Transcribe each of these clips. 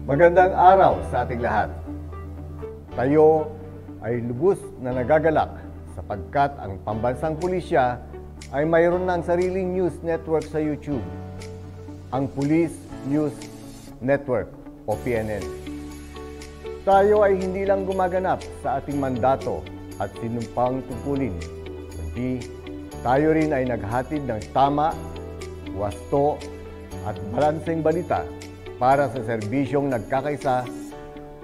Magandang araw sa ating lahat. Tayo ay lubos na nagagalak sapagkat ang pambansang pulisya ay mayroon ng sariling news network sa YouTube, ang Police News Network o PNN. Tayo ay hindi lang gumaganap sa ating mandato at sinumpang tungkulin, kundi tayo rin ay naghatid ng tama, wasto at balanseng balita para sa serbisyong nagkakaisa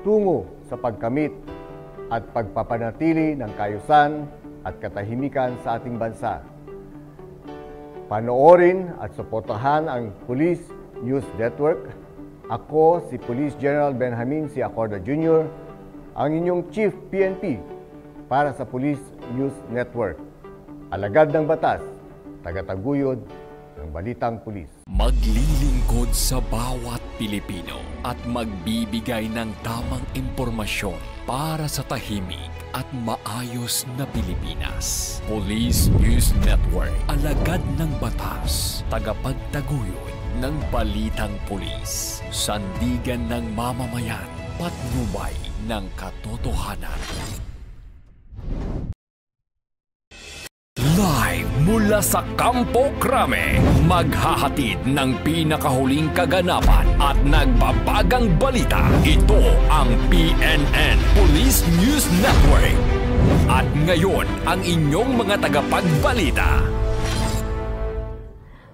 tungo sa pagkamit at pagpapanatili ng kaayusan at katahimikan sa ating bansa. Panoorin at suportahan ang Police News Network. Ako si Police General Benjamin C. Acorda Jr., ang inyong Chief PNP para sa Police News Network. Alagad ng batas, tagataguyod ng balitang pulis. Maglilingkod sa bawat Pilipino at magbibigay ng tamang impormasyon para sa tahimik at maayos na Pilipinas. Police News Network, alagad ng batas, tagapagtaguyod ng balitang pulis, sandigan ng mamamayan, patnubay ng katotohanan. Live mula sa Campo Crame, maghahatid ng pinakahuling kaganapan at nagbabagang balita. Ito ang PNN Police News Network. At ngayon, ang inyong mga tagapagbalita.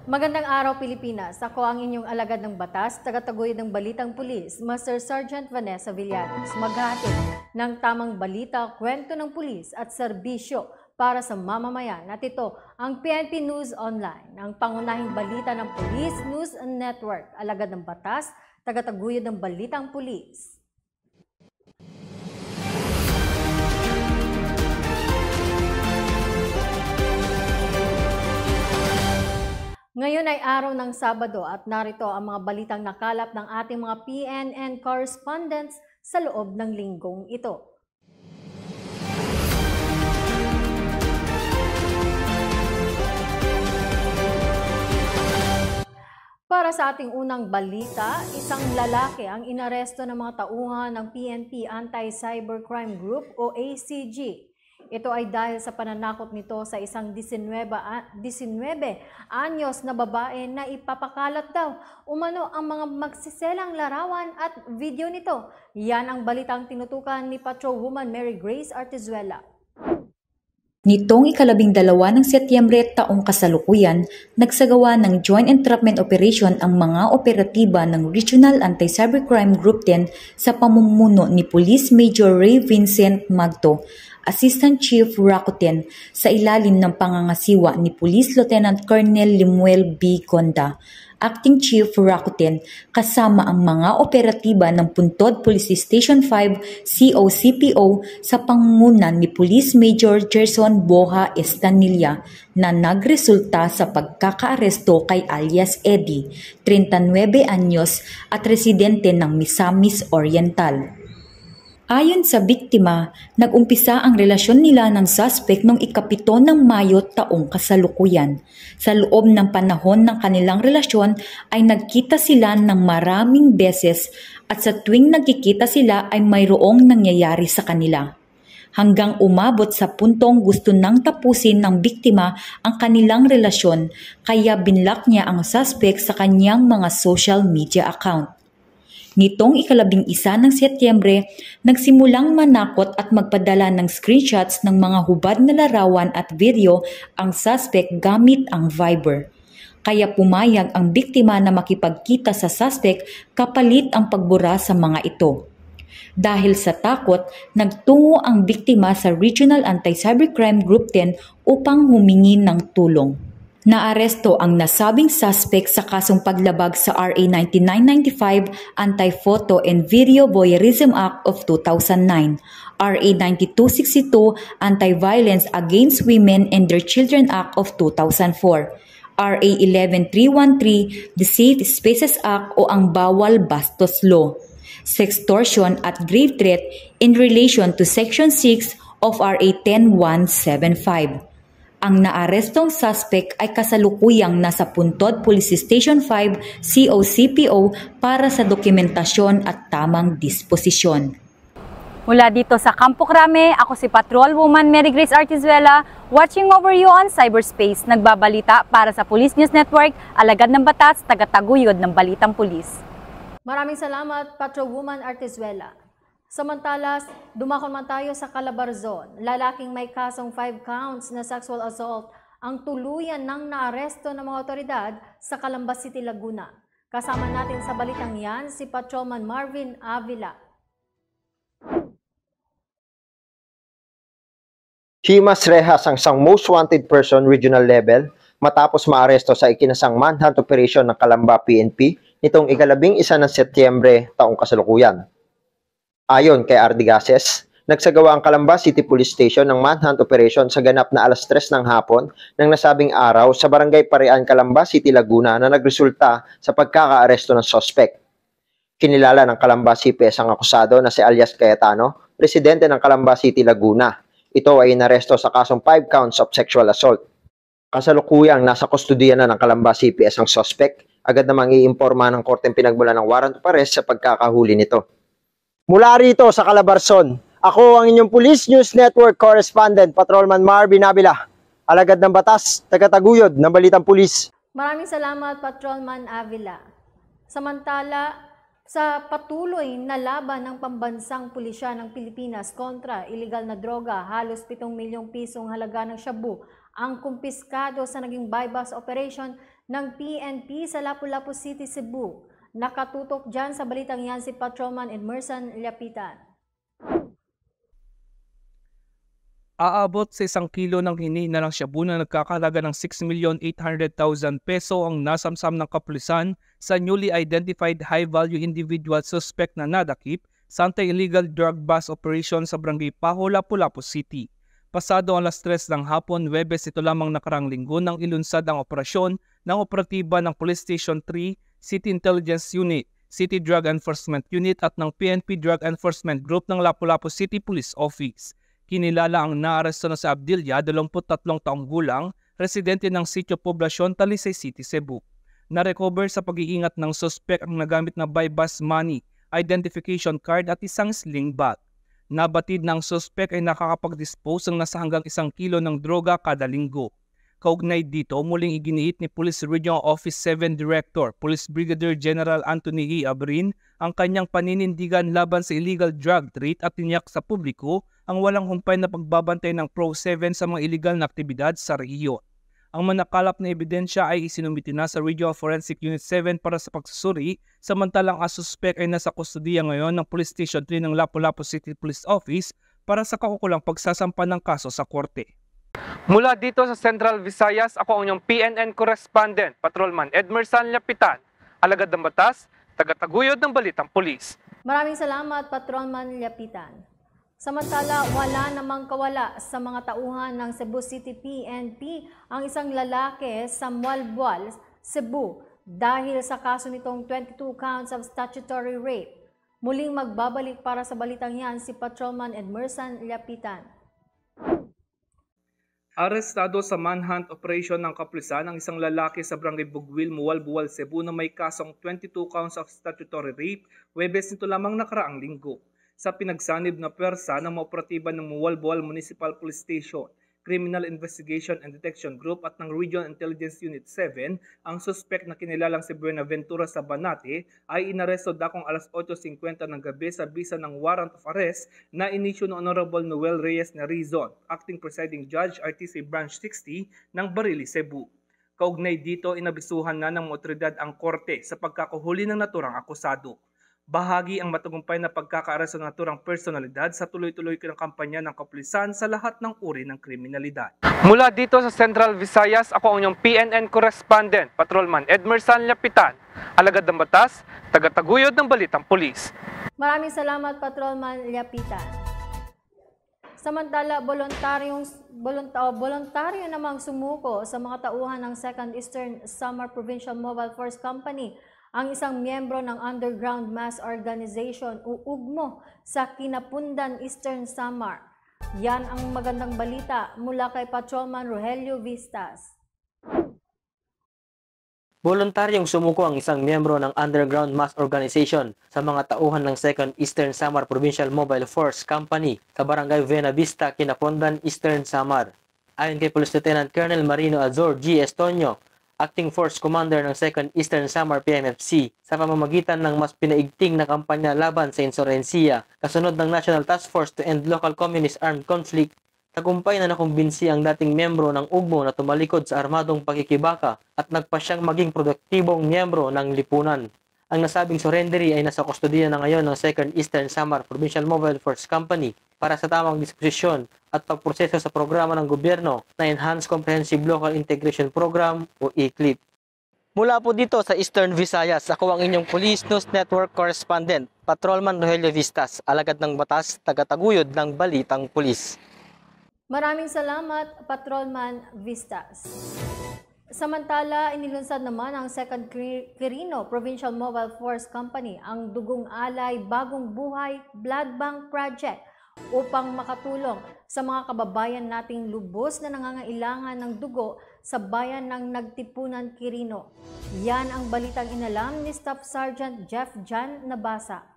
Magandang araw Pilipinas. Ako ang inyong alagad ng batas, tagataguyod ng balitang pulis, Master Sergeant Vanessa Villanos. Maghahatid ng tamang balita, kwento ng pulis at serbisyo para sa mamamayan. At ito ang PNP News Online, ang pangunahing balita ng Police News Network, alagad ng batas, tagataguyod ng balitang pulis. Ngayon ay araw ng Sabado at narito ang mga balitang nakalap ng ating mga PNN correspondents sa loob ng linggong ito. Para sa ating unang balita, isang lalaki ang inaresto ng mga tauhan ng PNP Anti-Cybercrime Group o ACG. Ito ay dahil sa pananakot nito sa isang 19 anyos na babae na ipapakalat daw umano ang mga magsiselang larawan at video nito. Yan ang balitang tinutukan ni Patrolwoman Mary Grace Artizuela. Nitong ika-12 ng Setyembre taong kasalukuyan, nagsagawa ng Joint Entrapment Operation ang mga operatiba ng Regional Anti-Cybercrime Group 10 sa pamumuno ni Police Major Ray Vincent Magto, Assistant Chief Rakuten, sa ilalim ng pangangasiwa ni Police Lieutenant Colonel Limuel B. Conda, Acting Chief Rakuten, kasama ang mga operatiba ng Puntod Police Station 5 COCPO sa pangungunan ni Police Major Gerson Boha Estanilla na nagresulta sa pagkakaaresto kay alias Eddie, 39 anyos at residente ng Misamis Oriental. Ayon sa biktima, nag-umpisa ang relasyon nila ng suspect noong ika-7 ng Mayo taong kasalukuyan. Sa loob ng panahon ng kanilang relasyon ay nagkita sila ng maraming beses at sa tuwing nagkikita sila ay mayroong nangyayari sa kanila. Hanggang umabot sa puntong gusto nang tapusin ng biktima ang kanilang relasyon kaya binlock niya ang suspect sa kanyang mga social media account. Nitong ika-11 ng Setyembre, nagsimulang manakot at magpadala ng screenshots ng mga hubad na larawan at video ang suspect gamit ang Viber. Kaya pumayag ang biktima na makipagkita sa suspect kapalit ang pagbura sa mga ito. Dahil sa takot, nagtungo ang biktima sa Regional Anti-Cybercrime Group 10 upang humingi ng tulong. Naaresto ang nasabing suspect sa kasong paglabag sa RA 9995 Anti-Photo and Video Voyeurism Act of 2009, RA 9262 Anti-Violence Against Women and Their Children Act of 2004, RA 11313 The Safe Spaces Act o ang Bawal Bastos Law, sextortion at grave threat in relation to Section 6 of RA 10175. Ang naarestong suspect ay kasalukuyang nasa Puntod Police Station 5 COCPO para sa dokumentasyon at tamang disposisyon. Mula dito sa Campo Crame, ako si Patrolwoman Mary Grace Artizuela, watching over you on cyberspace. Nagbabalita para sa Police News Network, alagad ng batas, tagataguyod ng balitang pulis. Maraming salamat, Patrolwoman Artizuela. Samantala, dumakon man tayo sa Calabarzon. Lalaking may kasong 5 counts na sexual assault ang tuluyan ng naaresto ng mga otoridad sa Calamba City, Laguna. Kasama natin sa balitang yan si Patrolman Marvin Avila. Himas rehas ang isang most wanted person regional level matapos maaresto sa ikinasang manhunt operation ng Calamba PNP nitong ika-11 ng Setyembre taong kasalukuyan. Ayon kay RD Gases, nagsagawa ang Calamba City Police Station ng manhunt operation sa ganap na alas 3 ng hapon ng nasabing araw sa Barangay Parian, Calamba City, Laguna na nagresulta sa pagkakaaresto ng suspect. Kinilala ng Calamba CPS ang akusado na si alias Cayetano, residente ng Calamba City, Laguna. Ito ay inaresto sa kasong 5 counts of sexual assault. Kasalukuyang nasa kustudiya na ng Calamba CPS ang suspect, agad namang iimporma ng korteng pinagmula ng warrant of arrest sa pagkakahuli nito. Mula rito sa Calabarzon, ako ang inyong Police News Network correspondent, Patrolman Marvin Avila, alagad ng batas, tagataguyod ng balitang pulis. Maraming salamat, Patrolman Avila. Samantala, sa patuloy na laban ng pambansang pulisya ng Pilipinas kontra iligal na droga, halos 7 milyong pisong halaga ng shabu ang kumpiskado sa naging buy-bust operation ng PNP sa Lapu-Lapu City, Cebu. Nakatutok dyan sa balitang yan si Patrolman Edmerson Llapitan. Aabot sa 1 kilo ng hinihina ng shabu na nagkakahalaga ng 6,800,000 peso ang nasamsam ng kapulisan sa newly identified high-value individual suspect na nadakip sa anti-illegal drug bust operation sa Barangay Paho, Lapu-Lapu City. Pasado alas 3 ng hapon, Huwebes ito lamang nakarang linggo nang ilunsad ang operasyon ng operatiba ng Police Station 3, City Intelligence Unit, City Drug Enforcement Unit at ng PNP Drug Enforcement Group ng Lapu-Lapu City Police Office. Kinilala ang naaresto na si Abdilya, 23 taong gulang, residente ng Sitio Poblacion, Talisay City, Cebu. Na-recover sa pag-iingat ng suspect ang nagamit na buy-bust money, identification card at isang sling bag. Nabatid na ang suspect ay nakakapag-dispose ng nasa hanggang 1 kilo ng droga kada linggo. Kaugnay dito, muling iginiit ni Police Regional Office 7 Director, Police Brigadier General Anthony E. Abrin, ang kanyang paninindigan laban sa illegal drug trade at tiniyak sa publiko ang walang humpay na pagbabantay ng Pro-7 sa mga illegal na aktibidad sa rehiyon. Ang manakalap na ebidensya ay isinumiti na sa Regional Forensic Unit 7 para sa pagsusuri, samantalang ang suspect ay nasa kustudiya ngayon ng Police Station 3 ng Lapu-Lapu City Police Office para sa kaukulang pagsasampa ng kaso sa korte. Mula dito sa Central Visayas, ako ang inyong PNN correspondent, Patrolman Edmerson Llapitan, alagad ng batas, tagataguyod ng balitang pulis. Maraming salamat, Patrolman Llapitan. Samantala, wala namang kawala sa mga tauhan ng Cebu City PNP ang isang lalaki sa Mualbual, Cebu dahil sa kaso nitong 22 counts of statutory rape. Muling magbabalik para sa balitang yan si Patrolman Edmerson Llapitan. Arestado sa manhunt operation ng kapulisan ang isang lalaki sa Barangay Bugwil, Mualbual, Cebu na may kasong 22 counts of statutory rape, Huwebes nito lamang nakaraang linggo. Sa pinagsanib na pwersa ng mga operatiba ng Mualbual Municipal Police Station, Criminal Investigation and Detection Group at ng Regional Intelligence Unit 7, ang suspect na kinilalang si Buenaventura Sabanate ay inaresto dakong alas 8:50 ng gabi sa bisa ng warrant of arrest na inisyu ng Honorable Noel Reyes Narizon, Acting Presiding Judge, RTC Branch 60 ng Barili, Cebu. Kaugnay dito, inabisuhan na ng mga otoridad ang korte sa pagkakahuli ng naturang akusado. Bahagi ang matagumpay na pagkakaaresto ng naturang personalidad sa tuloy-tuloy ng kampanya ng kapulisan sa lahat ng uri ng kriminalidad. Mula dito sa Central Visayas, ako ang inyong PNN correspondent, Patrolman Edmerson Llapitan, alagad ng batas, tagataguyod ng balitang pulis. Maraming salamat, Patrolman Llapitan. Samantala, voluntaryo namang sumuko sa mga tauhan ng 2nd Eastern Samar Provincial Mobile Force Company ang isang miyembro ng Underground Mass Organization o UGMO sa Kinapundan, Eastern Samar. Yan ang magandang balita mula kay Patrolman Rogelio Vistas. Voluntaryong sumuko ang isang miyembro ng Underground Mass Organization sa mga tauhan ng 2nd Eastern Samar Provincial Mobile Force Company sa Barangay Buena Vista, Kinapondan, Eastern Samar. Ayon kay Police Lieutenant Colonel Marino Azor G. Estonio, Acting Force Commander ng 2nd Eastern Samar PMFC, sa pamamagitan ng mas pinaigting na kampanya laban sa insurensiya kasunod ng National Task Force to End Local Communist Armed Conflict, tagumpay na nakumbinsi ang dating miyembro ng ugmo na tumalikod sa armadong pakikibaka at nagpasyang maging produktibong miyembro ng lipunan. Ang nasabing surrendery ay nasa kustodiya na ngayon ng 2nd Eastern Samar Provincial Mobile Force Company para sa tamang disposisyon at pagproseso sa programa ng gobyerno na Enhanced Comprehensive Local Integration Program o ECLIP. Mula po dito sa Eastern Visayas, ako ang inyong Police News Network Correspondent, Patrolman Rogelio Vistas, alagad ng batas, tagataguyod ng Balitang Pulis. Maraming salamat, Patrolman Vistas. Samantala, inilunsad naman ng 2nd Quirino Provincial Mobile Force Company ang Dugong Alay Bagong Buhay Blood Bank Project upang makatulong sa mga kababayan nating lubos na nangangailangan ng dugo sa bayan ng Nagtipunan, Quirino. Yan ang balitang inalam ni Staff Sergeant Jeff Jan Nabasa.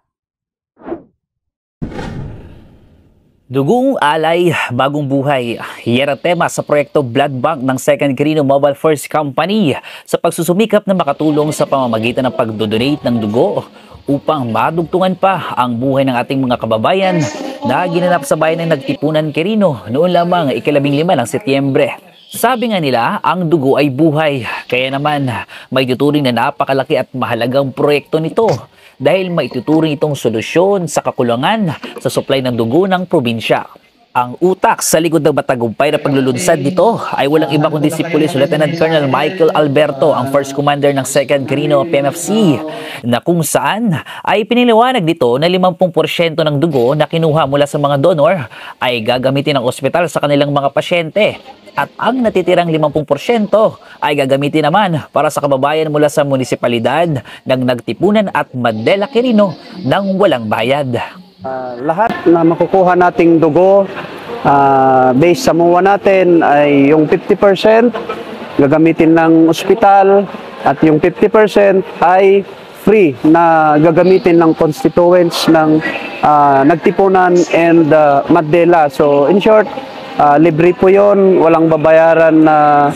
Dugong Alay, Bagong Buhay. Yan ang tema sa proyekto Blood Bank ng 2nd Quirino Mobile Force Company sa pagsusumikap na makatulong sa pamamagitan ng pagdodonate ng dugo upang madugtungan pa ang buhay ng ating mga kababayan na ginanap sa bayan ng Nagtipunan, Quirino noon lamang 15 ng Setyembre. Sabi nga nila, ang dugo ay buhay. Kaya naman, may tuturing na napakalaki at mahalagang proyekto nito dahil maituturing itong solusyon sa kakulangan sa supply ng dugo ng probinsya. Ang utak sa likod ng matagumpay na paglulunsad nito ay walang iba kundi si Police Lieutenant Colonel Michael Alberto, ang First Commander ng 2nd Quirino PMFC, na kung saan ay piniliwanag dito na 50% ng dugo na kinuha mula sa mga donor ay gagamitin ng ospital sa kanilang mga pasyente. At ang natitirang 50% ay gagamitin naman para sa kababayan mula sa munisipalidad ng Nagtipunan at Mandela, Quirino nang walang bayad. Lahat na makukuha nating dugo based sa MUA natin ay yung 50% gagamitin ng ospital at yung 50% ay free na gagamitin ng constituents ng Nagtipunan and Mandela. So in short, libre po yun, walang babayaran na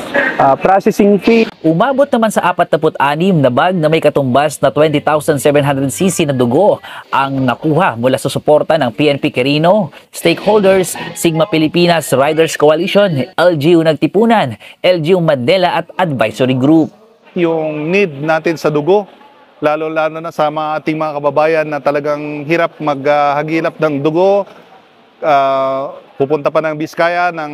processing fee. Umabot naman sa 46 na bag na may katumbas na 20,700cc na dugo ang nakuha mula sa suporta ng PNP Quirino, stakeholders, Sigma Pilipinas Riders Coalition, LGU Nagtipunan, LGU Mandela at Advisory Group. Yung need natin sa dugo, lalo-lalo na sa ating mga kababayan na talagang hirap maghagilap ng dugo, pupunta pa ng Biskaya, ng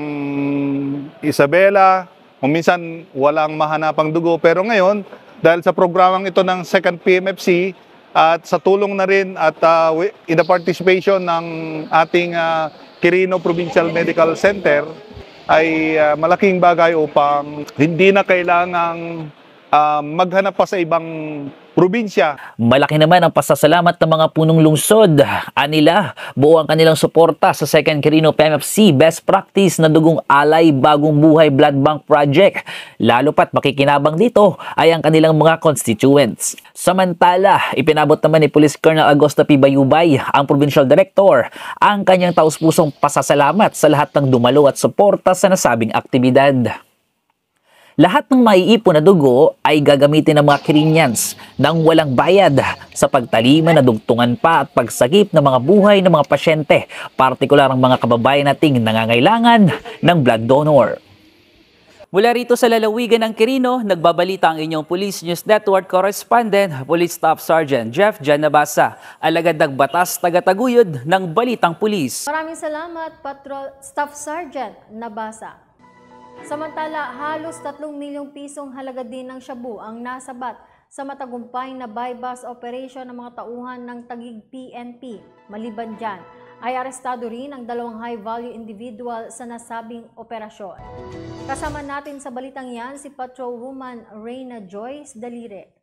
Isabela, kung minsan walang mahanapang dugo. Pero ngayon, dahil sa programang ito ng 2nd PMFC at sa tulong na rin at in the participation ng ating Quirino Provincial Medical Center, ay malaking bagay upang hindi na kailangang maghanap pa sa ibang probinsya. Malaki naman ang pasasalamat ng mga punong lungsod. Anila, buo ang kanilang suporta sa 2nd Quirino PMFC Best Practice na Dugong Alay Bagong Buhay Blood Bank Project. Lalo pat makikinabang dito ay ang kanilang mga constituents. Samantala, ipinabot naman ni Police Colonel Agosto P. Bayubay, ang Provincial Director, ang kanyang taus-pusong pasasalamat sa lahat ng dumalo at suporta sa nasabing aktibidad. Lahat ng maiipon na dugo ay gagamitin ng mga Quirinians nang walang bayad sa pagtalima na dugtungan pa at pagsagip ng mga buhay ng mga pasyente, partikular ang mga kababayan nating nangangailangan ng blood donor. Mula rito sa lalawigan ng Quirino, nagbabalita ang inyong Police News Network Correspondent, Police Staff Sergeant Jeff Jan Nabasa, alagad ng batas tagataguyod ng Balitang Pulis. Maraming salamat, Staff Sergeant Nabasa. Samantala, halos 3 milyong pisong halaga din ng shabu ang nasabat sa matagumpay na buy-bust operation ng mga tauhan ng Taguig PNP. Maliban dyan, ay arestado rin ang 2 high-value individual sa nasabing operasyon. Kasama natin sa balitang yan si Patrolwoman Reyna Joyce Dalire.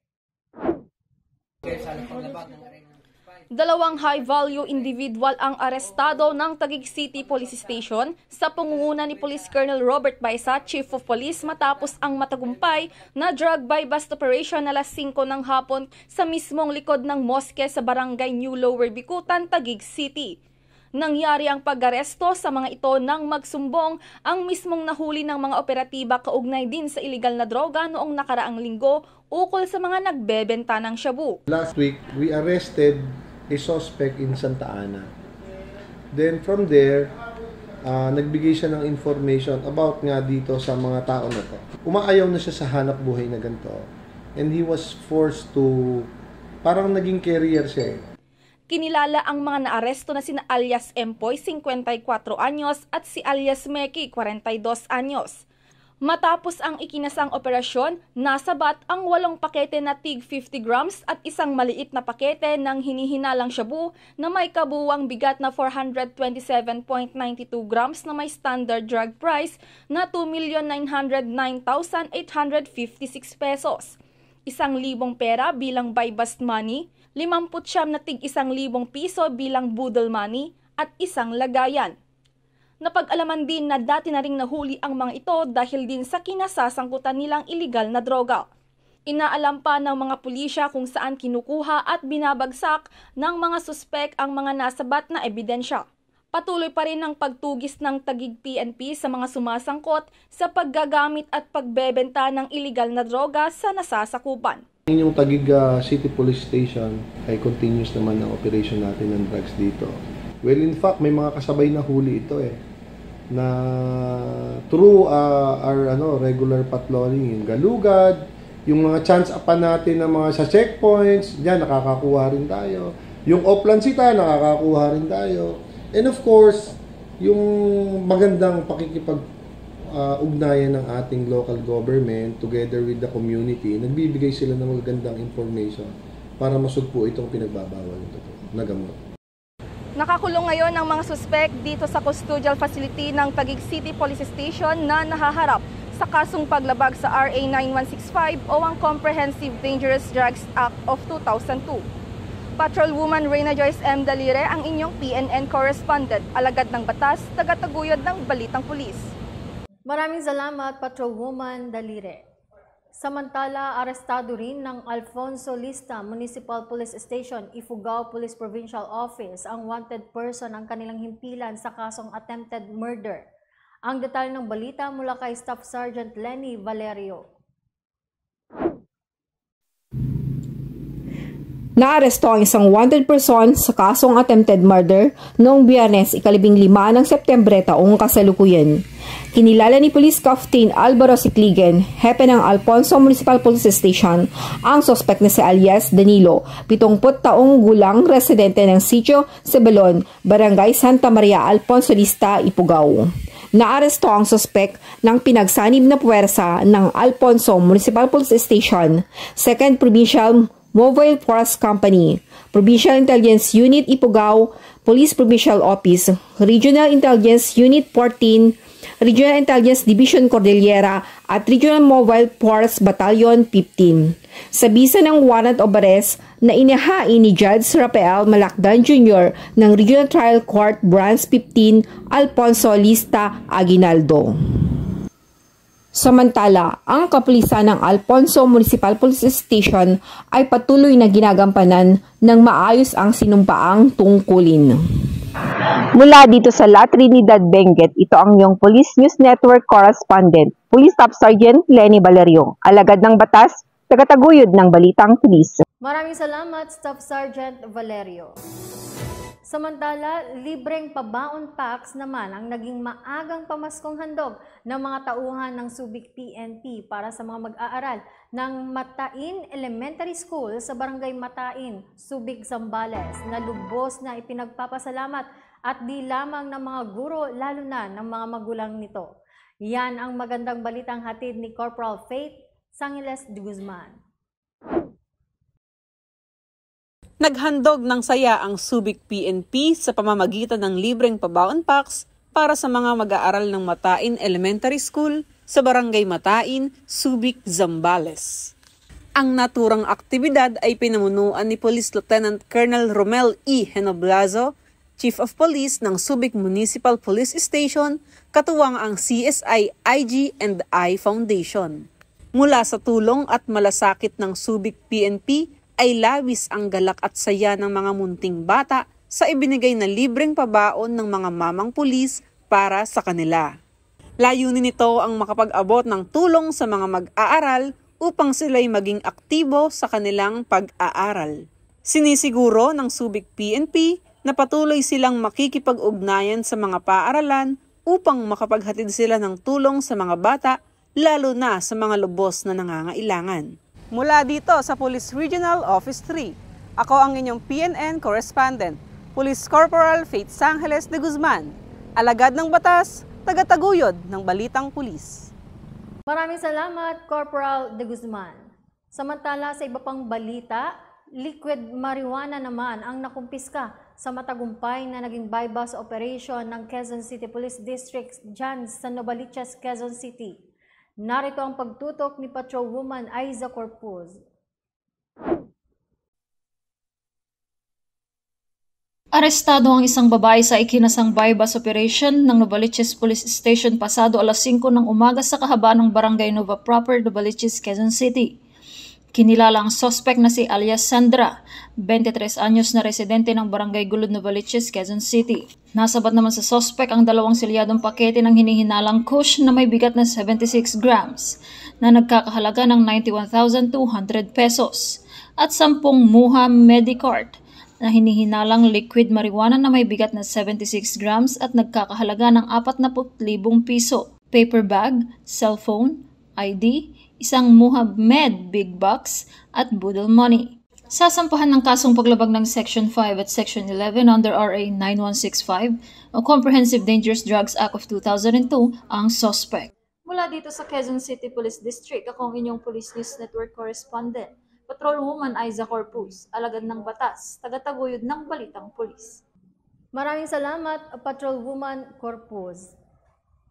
Dalawang high-value individual ang arestado ng Taguig City Police Station sa pangunguna ni Police Colonel Robert Baisa, Chief of Police, matapos ang matagumpay na drug buy bust operation alas 5 ng hapon sa mismong likod ng moske sa barangay New Lower Bikutan, Taguig City. Nangyari ang pag-aresto sa mga ito nang magsumbong ang mismong nahuli ng mga operatiba kaugnay din sa illegal na droga noong nakaraang linggo ukol sa mga nagbebenta ng shabu. Last week, we arrested a suspect in Santa Ana. Then from there, nagbigay siya ng information about nga dito sa mga tao na to. Umaayaw na siya sa hanap buhay na ganito. And he was forced to, parang naging career siya. Kinilala ang mga naaresto na sina alias Empoy, 54 anyos, at si alias Meki, 42 anyos. Matapos ang ikinasang operasyon, nasabat ang 8 pakete na tig 50 grams at isang maliit na pakete ng hinihinalang shabu na may kabuuang bigat na 427.92 grams na may standard drug price na 2,909,856 pesos. 1,000 pera bilang buy bust money, 50 na tig 1,000 piso bilang budol money at isang lagayan. Napag-alaman din na dati na ring nahuli ang mga ito dahil din sa kinasasangkutan nilang iligal na droga. Inaalam pa ng mga pulisya kung saan kinukuha at binabagsak ng mga suspek ang mga nasabat na ebidensya. Patuloy pa rin ang pagtugis ng Taguig PNP sa mga sumasangkot sa paggagamit at pagbebenta ng iligal na droga sa nasasakupan. Yung Taguig City Police Station ay continuous naman ang operation natin ng drugs dito. Well, in fact, may mga kasabay na huli ito na through our regular patrolling, yung galugad, yung mga chance upan natin ng mga sa checkpoints, diyan nakakakuha rin tayo. Yung Oplansita, nakakakuha rin tayo. And of course, yung magandang pakikipag-ugnayan ng ating local government together with the community, nagbibigay sila ng magandang information para masugpo itong pinagbabawal na gamot. Nakakulong ngayon ang mga suspek dito sa custodial facility ng Taguig City Police Station na nahaharap sa kasong paglabag sa RA 9165 o ang Comprehensive Dangerous Drugs Act of 2002. Patrolwoman Reyna Joyce M. Dalire ang inyong PNN correspondent, alagad ng batas, tagataguyod ng Balitang Pulis. Maraming salamat, Patrolwoman Dalire. Samantala, arestado rin ng Alfonso Lista Municipal Police Station, Ifugao Police Provincial Office ang wanted person ang kanilang himpilan sa kasong attempted murder. Ang detalye ng balita mula kay Staff Sergeant Lenny Valerio. Naaresto ang isang wanted person sa kasong attempted murder noong Biyernes, 15 ng Setyembre taong kasalukuyan. Kinilala ni Police Captain Alvaro Sikligen, hepe ng Alfonso Municipal Police Station, ang suspect na si alias Danilo, 70 taong gulang, residente ng Sitio Sebelon, Barangay Santa Maria, Alfonso Lista, Ifugao. Naaresto ang suspect ng pinagsanib na puwersa ng Alfonso Municipal Police Station, 2nd Provincial Mobile Force Company, Provincial Intelligence Unit Ifugao, Police Provincial Office, Regional Intelligence Unit 14, Regional Intelligence Division Cordillera at Regional Mobile Force Battalion 15. Sa bisa ng warrant of arrest na inihain ni Judge Rafael Malacdan Jr. ng Regional Trial Court Branch 15, Alfonso Lista Aguinaldo. Samantala, ang kapulisan ng Alfonso Municipal Police Station ay patuloy na ginagampanan ng maayos ang sinumpaang tungkulin. Mula dito sa La Trinidad, Benguet, ito ang iyong Police News Network correspondent, Police Staff Sergeant Lenny Valerio, alagad ng batas, tagataguyod ng Balitang Pulis. Maraming salamat, Staff Sergeant Valerio. Samantala, libreng pabaon packs naman ang naging maagang pamaskong handog ng mga tauhan ng Subic PNP para sa mga mag-aaral ng Matain Elementary School sa Barangay Matain, Subic, Zambales, na lubos na ipinagpapasalamat at di lamang ng mga guro, lalo na ng mga magulang nito. Yan ang magandang balitang hatid ni Corporal Faith Sangiles de Guzman. Naghandog ng saya ang Subic PNP sa pamamagitan ng libreng pabaon packs para sa mga mag-aaral ng Matain Elementary School sa Barangay Matain, Subic, Zambales. Ang naturang aktibidad ay pinamunuan ni Police Lieutenant Colonel Romel E. Henoblazo, Chief of Police ng Subic Municipal Police Station, katuwang ang CSI IG&I Foundation. Mula sa tulong at malasakit ng Subic PNP ay labis ang galak at saya ng mga munting bata sa ibinigay na libreng pabaon ng mga mamang pulis para sa kanila. Layunin nito ang makapag-abot ng tulong sa mga mag-aaral upang sila'y maging aktibo sa kanilang pag-aaral. Sinisiguro ng Subic PNP na patuloy silang makikipag-ugnayan sa mga paaralan upang makapaghatid sila ng tulong sa mga bata, lalo na sa mga lubos na nangangailangan. Mula dito sa Police Regional Office 3, ako ang inyong PNN Correspondent, Police Corporal Faith Sangeles de Guzman, alagad ng batas, tagataguyod ng Balitang Pulis. Maraming salamat, Corporal de Guzman. Samantala sa iba pang balita, liquid marijuana naman ang nakumpiska sa matagumpay na naging buy-bust operation ng Quezon City Police District dyan sa Novaliches, Quezon City. Narito ang pagtutok ni Patrolwoman Aiza Corpuz. Arestado ang isang babae sa ikinasang buy-bust operation ng Novaliches Police Station pasado alas 5 ng umaga sa kahabaan ng Barangay Nova Proper, Novaliches, Quezon City. Kinilala ang suspect na si alias Sandra, 23 anyos na residente ng Barangay Gulod, Novaliches, Quezon City. Nasabat naman sa suspect ang 2 selyadong pakete ng hinihinalang kush na may bigat na 76 grams na nagkakahalaga ng 91,200 pesos at 10 muha Medicort na hinihinalang liquid marijuana na may bigat na 76 grams at nagkakahalaga ng 40,000 piso, paper bag, cellphone, ID, isang Muhab Med Big Box at Boodle Money. Sasampahan ng kasong paglabag ng Section 5 at Section 11 under RA 9165 o Comprehensive Dangerous Drugs Act of 2002 ang suspect. Mula dito sa Quezon City Police District, ako ang inyong Police News Network Correspondent, Patrolwoman Aiza Corpuz, alagad ng batas, tagataguyod ng Balitang Pulis. Maraming salamat, Patrolwoman Corpuz.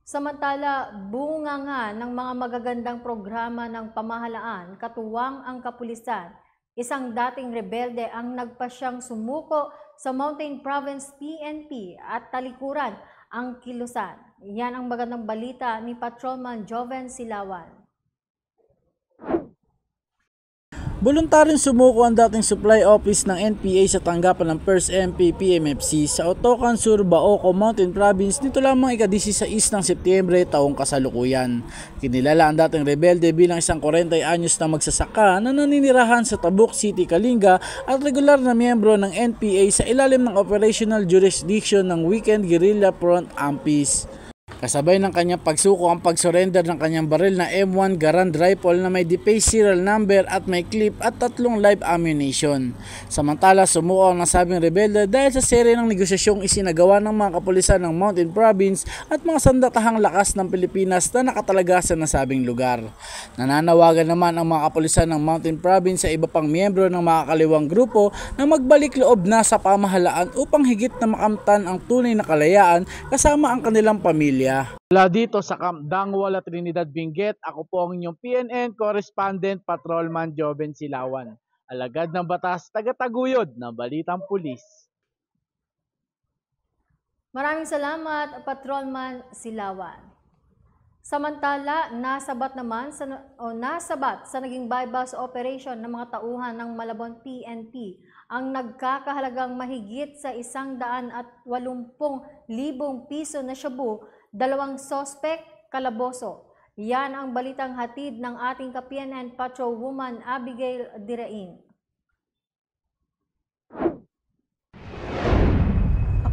Samantala, bunga nga ng mga magagandang programa ng pamahalaan, katuwang ang kapulisan, isang dating rebelde ang nagpasyang sumuko sa Mountain Province PNP at talikuran ang kilusan. Yan ang magandang balita ni Patrolman Joven Silawan. Voluntaryong sumuko ang dating supply office ng NPA sa tanggapan ng 1st MP PMFC sa Otocan Sur, Baoco, Mountain Province nito lamang ika-16 ng Setyembre taong kasalukuyan. Kinilala ang dating rebelde bilang isang 40 anyos na magsasaka na naninirahan sa Tabuk City, Kalinga at regular na miyembro ng NPA sa ilalim ng operational jurisdiction ng Weekend Guerrilla Front AMPIS. Kasabay ng kanyang pagsuko ang pag-surrender ng kanyang baril na M1 Garand rifle na may defaced serial number at may clip at 3 live ammunition. Samantala, sumuko ang nasabing rebelde dahil sa serye ng negosasyong isinagawa ng mga kapulisan ng Mountain Province at mga sandatahang lakas ng Pilipinas na nakatalaga sa nasabing lugar. Nananawagan naman ang mga kapulisan ng Mountain Province sa iba pang miyembro ng mga kaliwang grupo na magbalik loob na sa pamahalaan upang higit na makamtan ang tunay na kalayaan kasama ang kanilang pamilya. Mula dito sa Camp Dangwala, Trinidad, Benguet, ako po ang inyong PNN Correspondent Patrolman Joven Silawan. Alagad ng batas, tagataguyod ng Balitang Pulis. Maraming salamat, Patrolman Silawan. Samantala, nasabat sa naging buy-bust operation ng mga tauhan ng Malabon PNP ang nagkakahalagang mahigit sa 180,000 piso na shabu, 2 sospek, kalaboso. Yan ang balitang hatid ng ating ka-PNN Patrolwoman Abigail Dirain.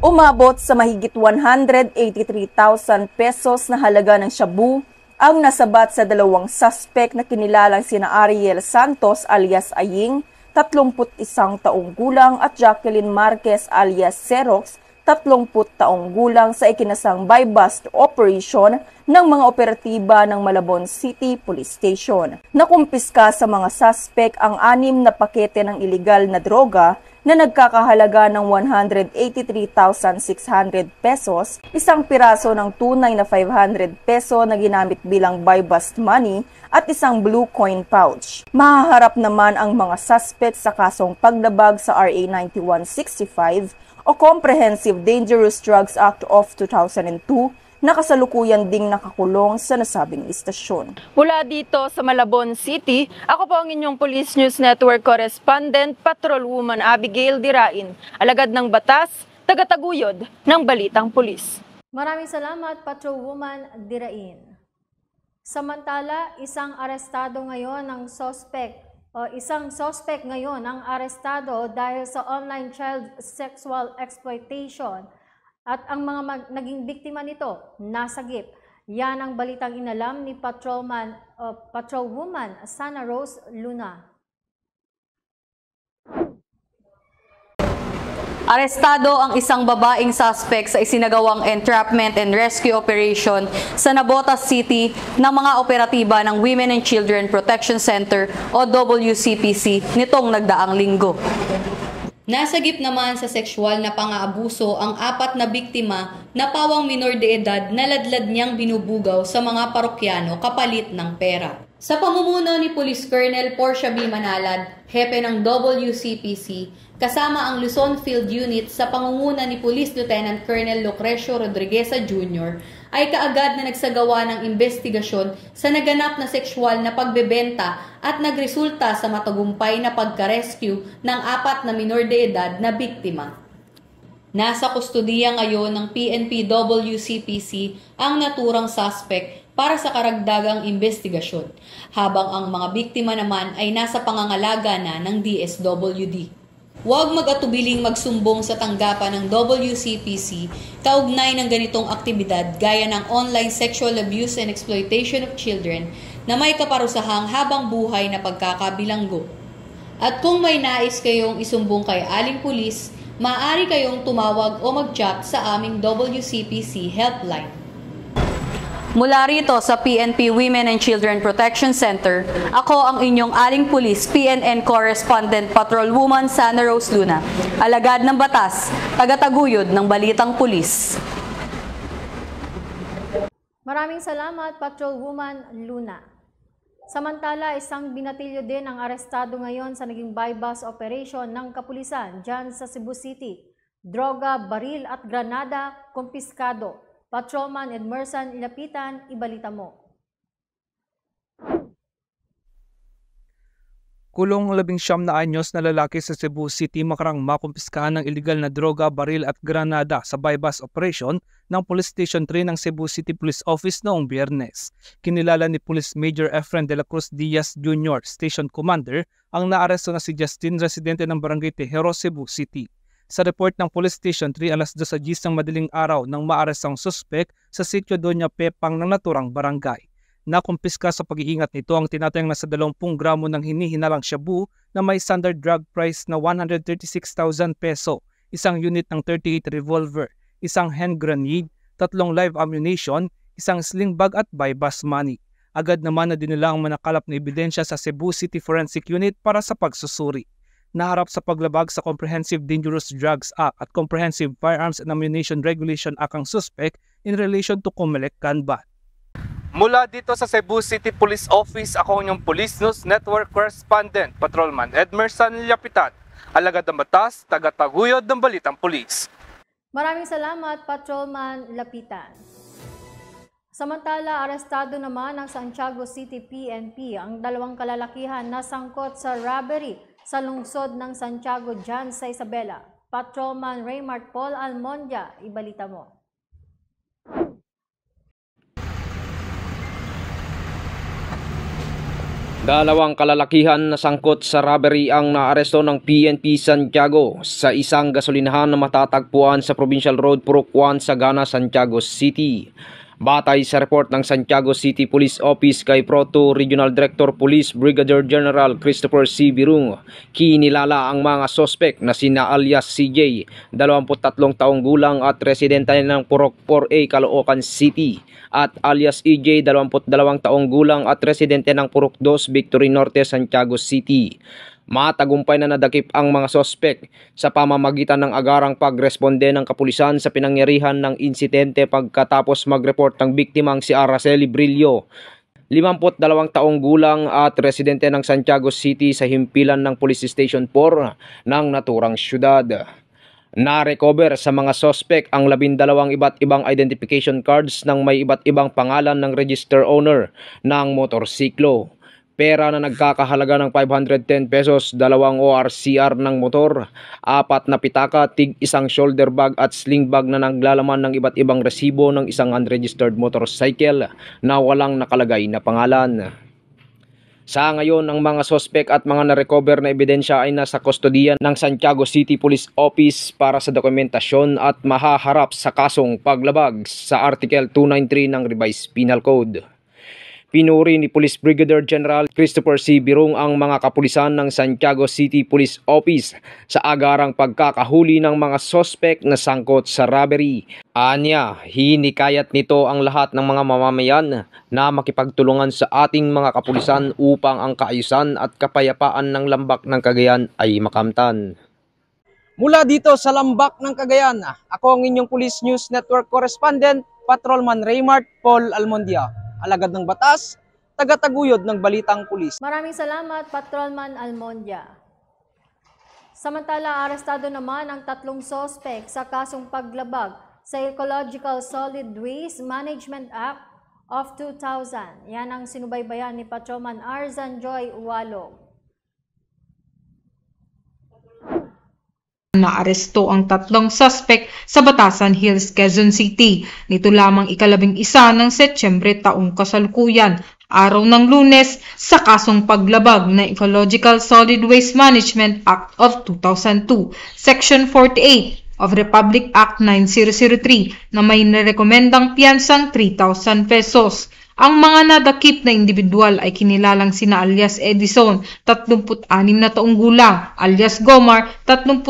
Umabot sa mahigit 183,000 pesos na halaga ng shabu ang nasabat sa 2 suspect na kinilalang sina Ariel Santos alias Aying, 31 taong gulang at Jacqueline Marquez alias Xerox, 30 taong gulang sa ikinasang buy-bust operation ng mga operatiba ng Malabon City Police Station. Nakumpiska sa mga suspect ang 6 na pakete ng iligal na droga na nagkakahalaga ng 183,600 pesos, isang piraso ng tunay na 500 peso na ginamit bilang buy-bust money at isang blue coin pouch. Mahaharap naman ang mga suspect sa kasong paglabag sa RA 9165 o Comprehensive Dangerous Drugs Act of 2002 na kasalukuyan ding nakakulong sa nasabing istasyon. Mula dito sa Malabon City, ako po ang inyong Police News Network Correspondent, Patrolwoman Abigail Dirain, alagad ng batas, tagataguyod ng Balitang Pulis. Maraming salamat, Patrolwoman Dirain. Samantala, isang suspect ngayon ang arestado dahil sa online child sexual exploitation. At ang mga naging biktima nito, nasagip. Yan ang balitang inalam ni Patrolwoman Sana Rose Luna. Arestado ang isang babaeng suspect sa isinagawang entrapment and rescue operation sa Navotas City ng mga operatiba ng Women and Children Protection Center o WCPC nitong nagdaang linggo. Nasagip naman sa sexual na pang-aabuso ang 4 na biktima na pawang minor de edad na ladlad niyang binubugaw sa mga parokyano kapalit ng pera. Sa pamumuno ni Police Colonel Portia B. Manalad, hepe ng WCPC, kasama ang Luzon Field Unit sa pangunguna ni Police Lieutenant Colonel Lucrecio Rodrigueza Jr., ay kaagad na nagsagawa ng investigasyon sa naganap na sexual na pagbebenta at nagresulta sa matagumpay na pagka-rescue ng 4 na minor de edad na biktima. Nasa kustudiya ngayon ng PNP WCPC ang naturang suspect para sa karagdagang investigasyon, habang ang mga biktima naman ay nasa pangangalaga na ng DSWD. Huwag mag-atubiling magsumbong sa tanggapan ng WCPC kaugnay ng ganitong aktibidad gaya ng online sexual abuse and exploitation of children na may kaparusahang habang buhay na pagkakabilanggo. At kung may nais kayong isumbong kay Aling Pulis, maaari kayong tumawag o mag-chat sa aming WCPC helpline. Mula rito sa PNP Women and Children Protection Center, ako ang inyong Aling Pulis PNN Correspondent Patrolwoman Sana Rose Luna, alagad ng batas, tagataguyod ng Balitang Pulis. Maraming salamat, Patrolwoman Luna. Samantala, isang binatilyo din ang arestado ngayon sa naging buy-bust operation ng kapulisan dyan sa Cebu City. Droga, baril at granada, kumpiskado. Patrolman Edmerson Lapitan, ibalita mo. Kulong 19 na anyos na lalaki sa Cebu City makarang makumpiskahan ng iligal na droga, baril at granada sa buy-bust operation ng Police Station 3 ng Cebu City Police Office noong Biyernes. Kinilala ni Police Major Efren de la Cruz Diaz Jr., Station Commander, ang naaresto na si Justin, residente ng Barangay Tejero, Cebu City. Sa report ng Police Station 3, alas 2:10 ng madaling araw nang maarestang suspect sa sitio Doña Pepang ng naturang barangay. Nakumpiska sa pag-iingat nito ang tinatayang nasa 20 gramo ng hinihinalang shabu na may standard drug price na 136,000 peso, isang unit ng 38 revolver, isang hand grenade, 3 live ammunition, isang sling bag at buy-bust money. Agad naman na dinala ang manakalap na ebidensya sa Cebu City Forensic Unit para sa pagsusuri. Naharap sa paglabag sa Comprehensive Dangerous Drugs Act at Comprehensive Firearms and Ammunition Regulation Act ang suspect in relation to Comelec Canbat. Mula dito sa Cebu City Police Office, ako ang inyong Police News Network Correspondent, Patrolman Edmerson Lapitan, alagad ng batas, tagataguyod ng Balitang Pulis. Maraming salamat, Patrolman Lapitan. Samantala, arestado naman ng Santiago City PNP ang 2 kalalakihan na sangkot sa robbery sa lungsod ng Santiago dyan sa Isabela. Patrolman Raymart Paul Almondia, ibalita mo. Dalawang kalalakihan na sangkot sa robbery ang naaresto ng PNP Santiago sa isang gasolinahan na matatagpuan sa Provincial Road Purok 1, Sagana, Santiago City. Batay sa report ng Santiago City Police Office kay Proto Regional Director Police Brigadier General Christopher C. Birung, kinilala ang mga sospek na sina alias CJ, 23 taong gulang at residente ng Purok 4A, Caloocan City, at alias EJ, 22 taong gulang at residente ng Purok 2, Victory Norte, Santiago City. Matagumpay na nadakip ang mga sospek sa pamamagitan ng agarang pagresponde ng kapulisan sa pinangyarihan ng insidente pagkatapos mag-report ng biktimang si Araceli Brillo, 52 taong gulang at residente ng Santiago City sa himpilan ng Police Station 4 ng naturang syudad. Na-recover sa mga sospek ang 12 iba't ibang identification cards ng may iba't ibang pangalan ng register owner ng motorsiklo. Pera na nagkakahalaga ng 510 pesos, 2 ORCR ng motor, 4 na pitaka, tig isang shoulder bag at sling bag na naglalaman ng iba't ibang resibo ng isang unregistered motorcycle na walang nakalagay na pangalan. Sa ngayon, ang mga sospek at mga na-recover na ebidensya ay nasa kustodiyan ng Santiago City Police Office para sa dokumentasyon at mahaharap sa kasong paglabag sa Article 293 ng Revised Penal Code. Pinuri ni Police Brigadier General Christopher C. Birong ang mga kapulisan ng Santiago City Police Office sa agarang pagkakahuli ng mga sospek na sangkot sa robbery. Anya, hinikayat nito ang lahat ng mga mamamayan na makipagtulungan sa ating mga kapulisan upang ang kaayusan at kapayapaan ng Lambak ng Cagayan ay makamtan. Mula dito sa Lambak ng Cagayan, ako ang inyong Police News Network Correspondent, Patrolman Raymart Paul Almondia. Alagad ng batas, tagataguyod ng balitang pulis. Maraming salamat, Patrolman Almondia. Samantala, arestado naman ang 3 sospek sa kasong paglabag sa Ecological Solid Waste Management Act of 2000. Yan ang sinubaybayan ni Patrolman Arzan Joy Walog. Naaresto ang 3 suspect sa Batasan Hills, Quezon City. Nito lamang 11 ng Setyembre taong kasalukuyan, araw ng Lunes, sa kasong paglabag na Ecological Solid Waste Management Act of 2002, Section 48 of Republic Act 9003 na may narekomendang piyansang 3,000 pesos. Ang mga nadakip na individual ay kinilalang sina alias Edison, 36 na taong gulang, alias Gomar, 38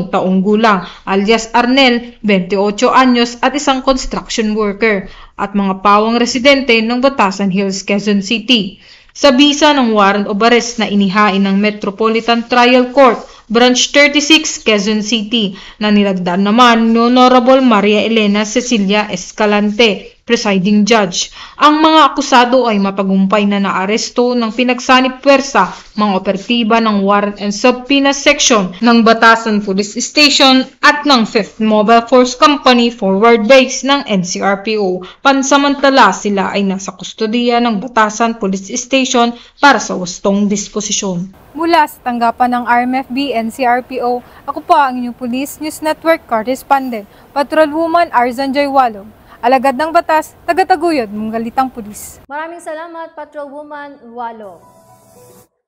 taong gulang, alias Arnel, 28 anyos at isang construction worker, at mga pawang residente ng Batasan Hills, Quezon City. Sa bisa ng warrant of arrest na inihain ng Metropolitan Trial Court, Branch 36, Quezon City, na nilagdaan naman ni Honorable Maria Elena Cecilia Escalante, presiding judge. Ang mga akusado ay matagumpay na naaresto ng pinagsanib puwersa mga operatiba ng Warrant and Subpoena Section ng Batasan Police Station at ng 5th Mobile Force Company Forward Base ng NCRPO. Pansamantala, sila ay nasa kustodiya ng Batasan Police Station para sa wastong disposisyon. Mula sa tanggapan ng RMFB NCRPO, ako po ang inyong Police News Network Correspondent, Patrolwoman Arzan Joy Walog. Alagad ng batas, tagataguyod mong galitang pulis. Maraming salamat, Patrolwoman Walog.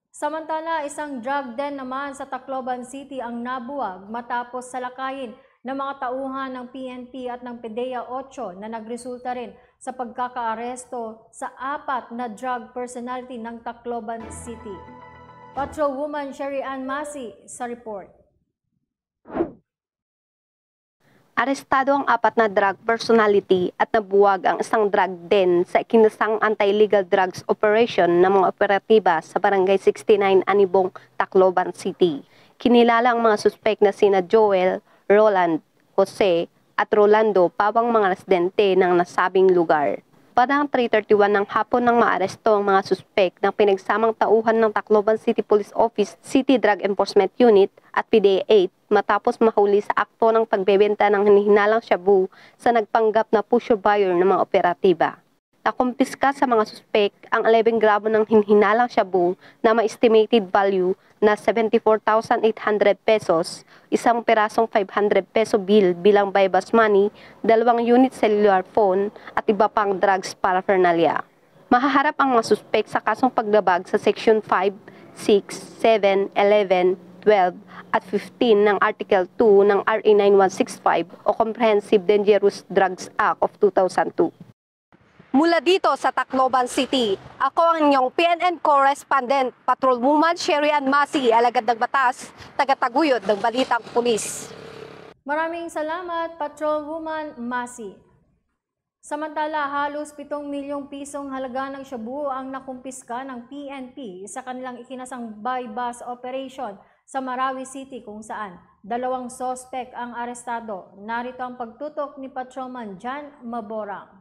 Samantala, isang drug den naman sa Tacloban City ang nabuwag matapos salakayin ng mga tauhan ng PNP at ng PDEA 8 na nagresulta rin sa pagkakaaresto sa 4 na drug personality ng Tacloban City. Patrolwoman Sherry Ann Masi sa report. Arestado ang 4 na drug personality at nabuwag ang isang drug den sa ikinasang anti-illegal drugs operation ng mga operatiba sa Barangay 69 Anibong, Tacloban City. Kinilala ang mga suspek na sina Joel, Roland, Jose at Rolando, pawang mga residente ng nasabing lugar. Bandang 3:31 ng hapon nang maaresto ang mga suspek ng pinagsamang tauhan ng Tacloban City Police Office, City Drug Enforcement Unit at PDEA 8 matapos mahuli sa akto ng pagbebenta ng hinihinalang shabu sa nagpanggap na pusher buyer ng mga operatiba. Nakumpiska sa mga suspek ang 11 gramo ng hinihinalang shabu na may estimated value na 74,800 pesos, isang perasong 500 peso bill bilang buy-bus money, 2 unit cellular phone at iba pang drugs paraphernalia. Mahaharap ang mga suspek sa kasong paglabag sa Section 5, 6, 7, 11, 12 at 15 ng Article 2 ng RA 9165 o Comprehensive Dangerous Drugs Act of 2002. Mula dito sa Tacloban City, ako ang inyong PNN Correspondent, Patrolwoman Sherry Ann Masi, alagad ng batas, tagataguyod ng balitang pulis. Maraming salamat, Patrolwoman Masi. Samantala, halos 7 milyong pisong halaga ng shabu ang nakumpiska ng PNP sa kanilang ikinasang buy-bust operation sa Marawi City kung saan 2 sospek ang arestado. Narito ang pagtutok ni Patrolman Jan Maborang.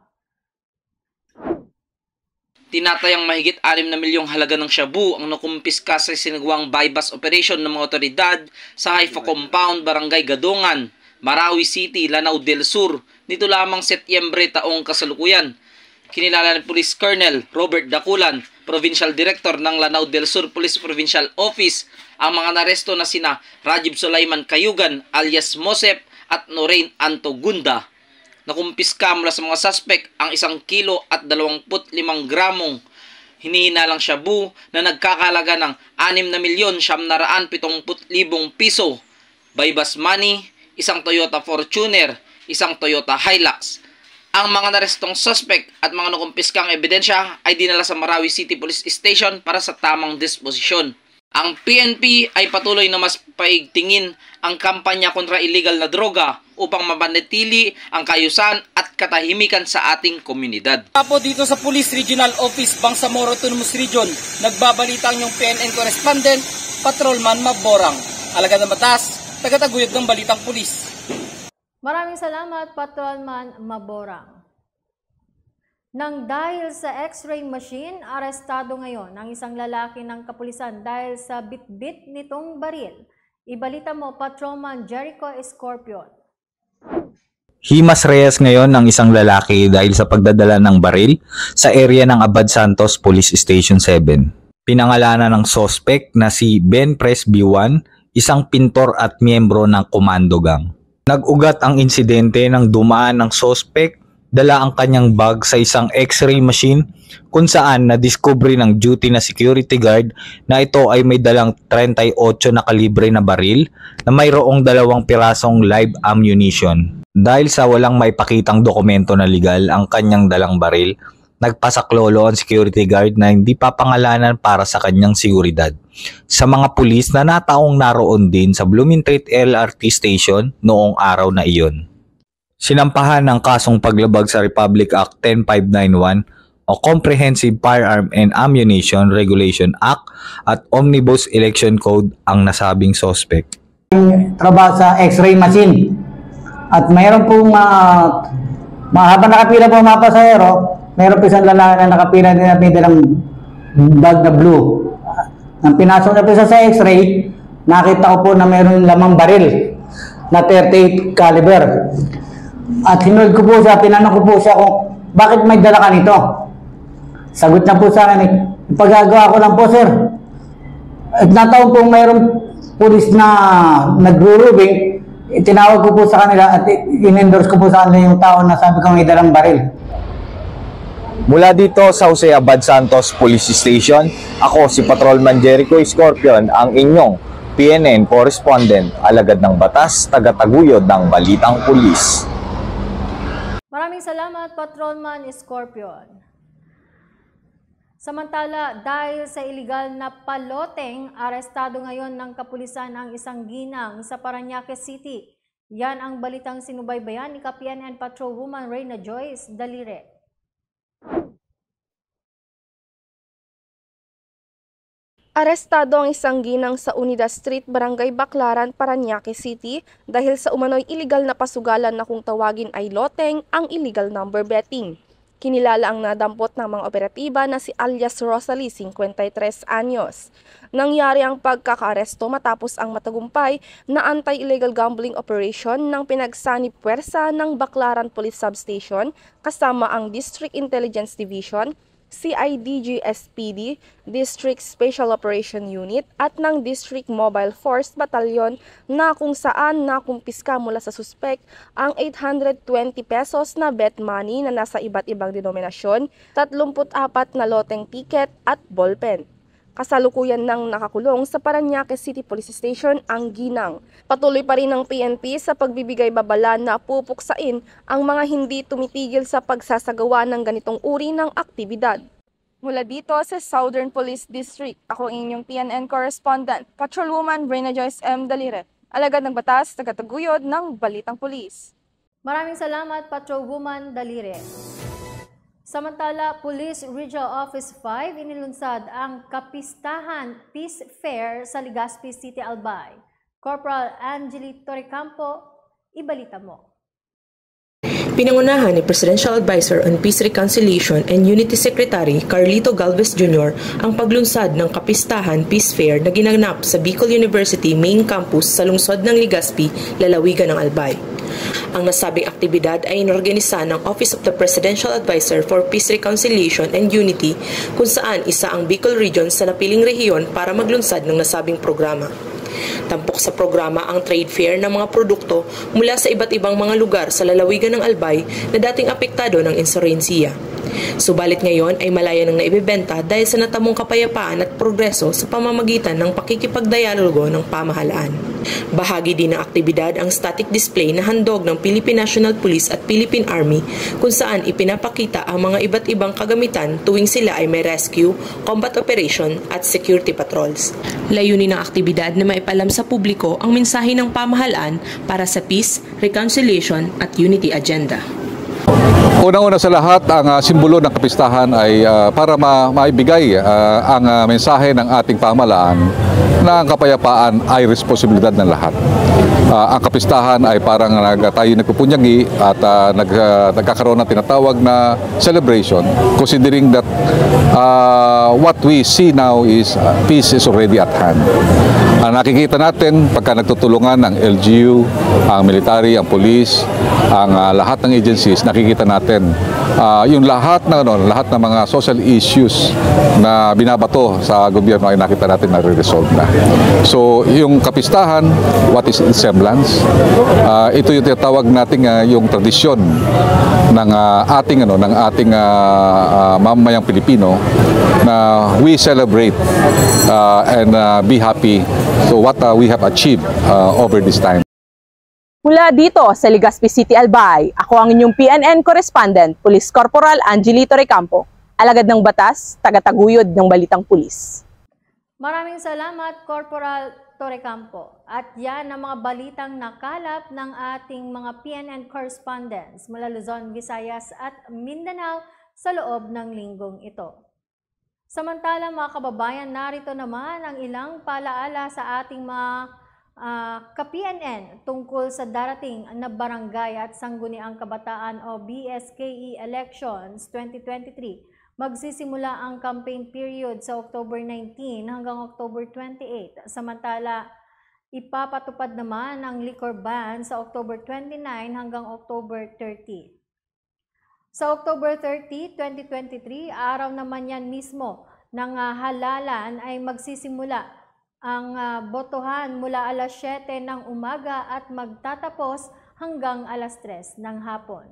Tinatayang mahigit 6 na milyong halaga ng shabu ang nakumpiska sa sinagawang buy-bust operation ng mga otoridad sa Haifa Compound, Barangay Gadongan, Marawi City, Lanao del Sur, nito lamang Setyembre taong kasalukuyan. Kinilala ni Police Colonel Robert Daculan, Provincial Director ng Lanao del Sur Police Provincial Office, ang mga naresto na sina Rajib Sulaiman Kayugan alias Mosep at Norain Antogunda. Nakumpiska mula sa mga suspect ang 1 kilo at 25 gramong hinihinalang shabu na nagkakalaga ng 6,970,000 piso, buy-bust money, 1 Toyota Fortuner, 1 Toyota Hilux. Ang mga narestong suspect at mga nakumpiskang ebidensya ay dinala sa Marawi City Police Station para sa tamang disposisyon. Ang PNP ay patuloy na mas paigtingin ang kampanya kontra illegal na droga upang mapanatili ang kaayusan at katahimikan sa ating komunidad. Apo dito sa Police Regional Office, Bangsamoro Autonomous Region, nagbabalita ang inyong PNN correspondent, Patrolman Maborang. Alagad ng batas, tagataguyod ng balitang pulis. Maraming salamat, Patrolman Maborang. Nang dahil sa X-ray machine, arestado ngayon ang isang lalaki ng kapulisan dahil sa bit-bit nitong baril. Ibalita mo, Patrolman Jericho Escorpion. Himas Reyes ngayon ng isang lalaki dahil sa pagdadala ng baril sa area ng Abad Santos Police Station 7. Pinangalanan ng sospek na si Ben Presby1, isang pintor at miyembro ng Komando Gang. Nag-ugat ang insidente nang dumaan ng sospek, dala ang kanyang bag sa isang X-ray machine kung saan nadiskubre ng duty na security guard na ito ay may dalang 38 na kalibre na baril na mayroong 2 pirasong live ammunition. Dahil sa walang maipakitang dokumento na legal ang kanyang dalang baril, nagpasaklolo ang security guard na hindi papangalanan para sa kanyang seguridad sa mga pulis na nataong naroon din sa Blumentritt LRT Station noong araw na iyon. Sinampahan ng kasong paglabag sa Republic Act 10591 o Comprehensive Firearm and Ammunition Regulation Act at Omnibus Election Code ang nasabing suspect. Trabaho sa X-ray machine at mayroon pong habang nakapila po mga pasahero, mayroon po isang lalaki na nakapila din na may dalang bag na blue. Nang pinasok na po sa X-ray, nakita ko po na mayroon lamang baril na 38 caliber. At hinulid ko po siya, tinanong ko po siya kung bakit may dala ka nito. Sagot na po sa akin, ipagagawa ko lang po sir. At nataon po mayroong pulis na nagro-rubing, tinawag ko po sa kanila at in-endorse ko po sa kanila yung tao na sabi ko may dalang baril. Mula dito sa Jose Abad Santos Police Station, ako si Patrolman Jericho Escorpion, ang inyong PNN correspondent, alagad ng batas, tagataguyod ng balitang pulis. Maraming salamat, Patrolman Escorpion. Samantala, dahil sa iligal na paloteng, arestado ngayon ng kapulisan ang isang ginang sa Parañaque City. Yan ang balitang sinubaybayan ni PNN Patrolwoman Reyna Joyce Dalire. Arestado ang isang ginang sa Unida Street, Barangay Baclaran, Parañaque City dahil sa umano'y iligal na pasugalan na kung tawagin ay loteng ang illegal number betting. Kinilala ang nadampot ng mga operatiba na si alias Rosalie, 53 anyos. Nangyari ang pagkakaaresto matapos ang matagumpay na anti-illegal gambling operation ng pinagsanib puwersa ng Baclaran Police Substation kasama ang District Intelligence Division, CIDG SPD, District Special Operation Unit at ng District Mobile Force Battalion na kung saan nakumpiska mula sa suspek ang 820 pesos na bet money na nasa iba't ibang denominasyon, 34 na loteng ticket at ballpen. Kasalukuyan nang nakakulong sa Parañaque City Police Station ang ginang. Patuloy pa rin ng PNP sa pagbibigay babala na pupuksain ang mga hindi tumitigil sa pagsasagawa ng ganitong uri ng aktibidad. Mula dito sa Southern Police District, ako ang inyong PNN correspondent, Patrolwoman Reyna Joyce M. Dalire. Alagad ng batas, tagataguyod ng Balitang Pulis. Maraming salamat, Patrolwoman Dalire. Samantala, Police Regional Office 5 inilunsad ang Kapistahan Peace Fair sa Legazpi City, Albay. Corporal Angeli Torrecampo, ibalita mo. Pinangunahan ni Presidential Advisor on Peace Reconciliation and Unity Secretary Carlito Galvez Jr. ang paglunsad ng Kapistahan Peace Fair na ginanap sa Bicol University Main Campus sa lungsod ng Legazpi, lalawigan ng Albay. Ang nasabing aktibidad ay inorganisa ng Office of the Presidential Advisor for Peace Reconciliation and Unity kung saan isa ang Bicol Region sa napiling rehiyon para maglunsad ng nasabing programa. Tampok sa programa ang trade fair ng mga produkto mula sa iba't ibang mga lugar sa lalawigan ng Albay na dating apektado ng insurensiya. Subalit ngayon ay malaya nang naibebenta dahil sa natamong kapayapaan at progreso sa pamamagitan ng pakikipagdialogo ng pamahalaan. Bahagi din ng aktibidad ang static display na handog ng Philippine National Police at Philippine Army kung saan ipinapakita ang mga iba't ibang kagamitan tuwing sila ay may rescue, combat operation at security patrols. Layunin ng aktibidad na maipalam sa publiko ang mensahe ng pamahalaan para sa peace, reconciliation at unity agenda. Unang-una sa lahat, ang simbolo ng kapistahan ay para maibigay ang mensahe ng ating pamahalaan na ang kapayapaan ay responsibilidad ng lahat. Ang kapistahan ay parang tayo nagpupunyagi at nagkakaroon ng tinatawag na celebration, considering that what we see now is peace is already at hand. Nakikita natin pagka nagtutulungan ng LGU, ang military, ang police, ang lahat ng agencies, nakikita natin yung lahat ng mga social issues na binabato sa gobyerno ay nakita natin na re-resolve na. So yung kapistahan, what is its semblance? Ito yung tinatawag nating yung tradisyon ng ating mamamayang Pilipino na we celebrate and be happy so what we have achieved over this time. Mula dito sa Legazpi City, Albay, ako ang inyong PNN correspondent, Police Corporal Angeli Torrecampo, alagad ng batas, tagataguyod ng balitang pulis. Maraming salamat, Corporal Torrecampo. At yan ang mga balitang nakalap ng ating mga PNN correspondents mula Luzon, Visayas at Mindanao sa loob ng linggong ito. Samantala mga kababayan, narito naman ang ilang palaala sa ating mga ka-PNN tungkol sa darating na barangay at sangguniang kabataan o BSKE Elections 2023. Magsisimula ang campaign period sa October 19 hanggang October 28. Samantala, ipapatupad naman ang liquor ban sa October 29 hanggang October 30. Sa October 30, 2023, araw naman yan mismo ng halalan ay magsisimula ang botohan mula alas 7 ng umaga at magtatapos hanggang alas 3 ng hapon.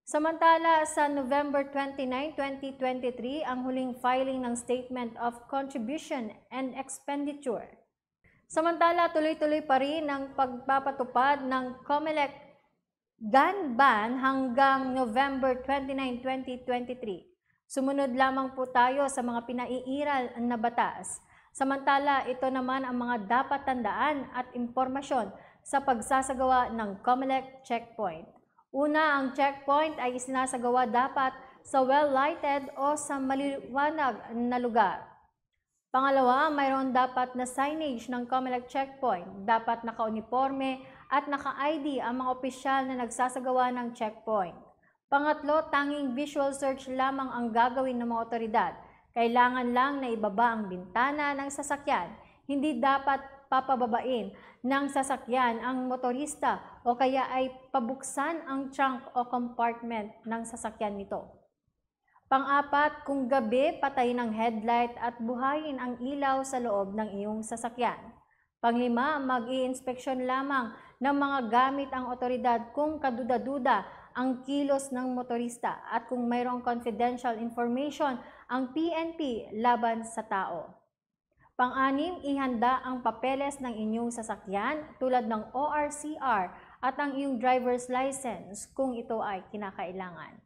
Samantala, sa November 29, 2023, ang huling filing ng Statement of Contribution and Expenditure. Samantala, tuloy-tuloy pa rin ang pagpapatupad ng COMELEC gun ban hanggang November 29, 2023. Sumunod lamang po tayo sa mga pinaiiral na batas. Samantala, ito naman ang mga dapat tandaan at impormasyon sa pagsasagawa ng COMELEC checkpoint. Una, ang checkpoint ay isinasagawa dapat sa well-lighted o sa maliwanag na lugar. Pangalawa, mayroon dapat na signage ng COMELEC checkpoint. Dapat naka-uniforme at naka-ID ang mga opisyal na nagsasagawa ng checkpoint. Pangatlo, tanging visual search lamang ang gagawin ng mga otoridad. Kailangan lang na ibaba ang bintana ng sasakyan. Hindi dapat papababain ng sasakyan ang motorista o kaya ay pabuksan ang trunk o compartment ng sasakyan nito. Pang-apat, kung gabi, patayin ang headlight at buhayin ang ilaw sa loob ng iyong sasakyan. Panglima, mag-i-inspeksyon lamang ng mga gamit ang otoridad kung kaduda-duda ang kilos ng motorista at kung mayroong confidential information ang PNP laban sa tao. Pang-anim, ihanda ang papeles ng inyong sasakyan tulad ng ORCR at ang iyong driver's license kung ito ay kinakailangan.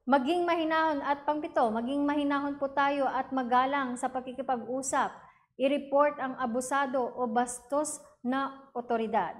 Maging mahinahon at pangpito, maging mahinahon po tayo at magalang sa pakikipag-usap. I-report ang abusado o bastos na otoridad.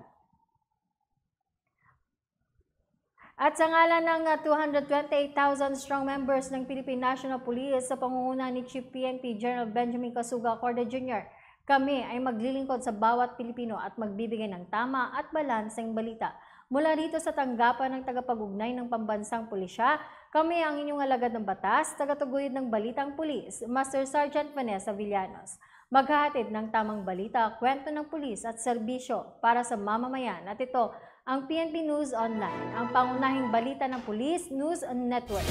At sa ngalan ng 228,000 strong members ng Philippine National Police sa pangunguna ni Chief PNP General Benjamin Casuga Corda Jr., kami ay maglilingkod sa bawat Pilipino at magbibigay ng tama at balanseng balita. Mula rito sa tanggapan ng tagapag-ugnay ng pambansang pulisya, kami ang inyong alagad ng batas, tagataguyod ng balitang pulis, Master Sergeant Vanessa Villanos. Maghahatid ng tamang balita, kwento ng pulis at serbisyo para sa mamamayan at ito ang PNP News Online, ang pangunahing balita ng Police News Network.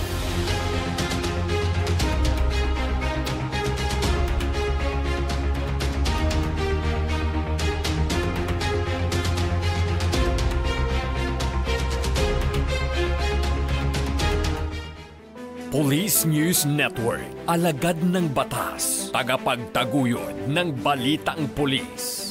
Police News Network, alagad ng batas, tagapagtaguyod ng balitang pulis.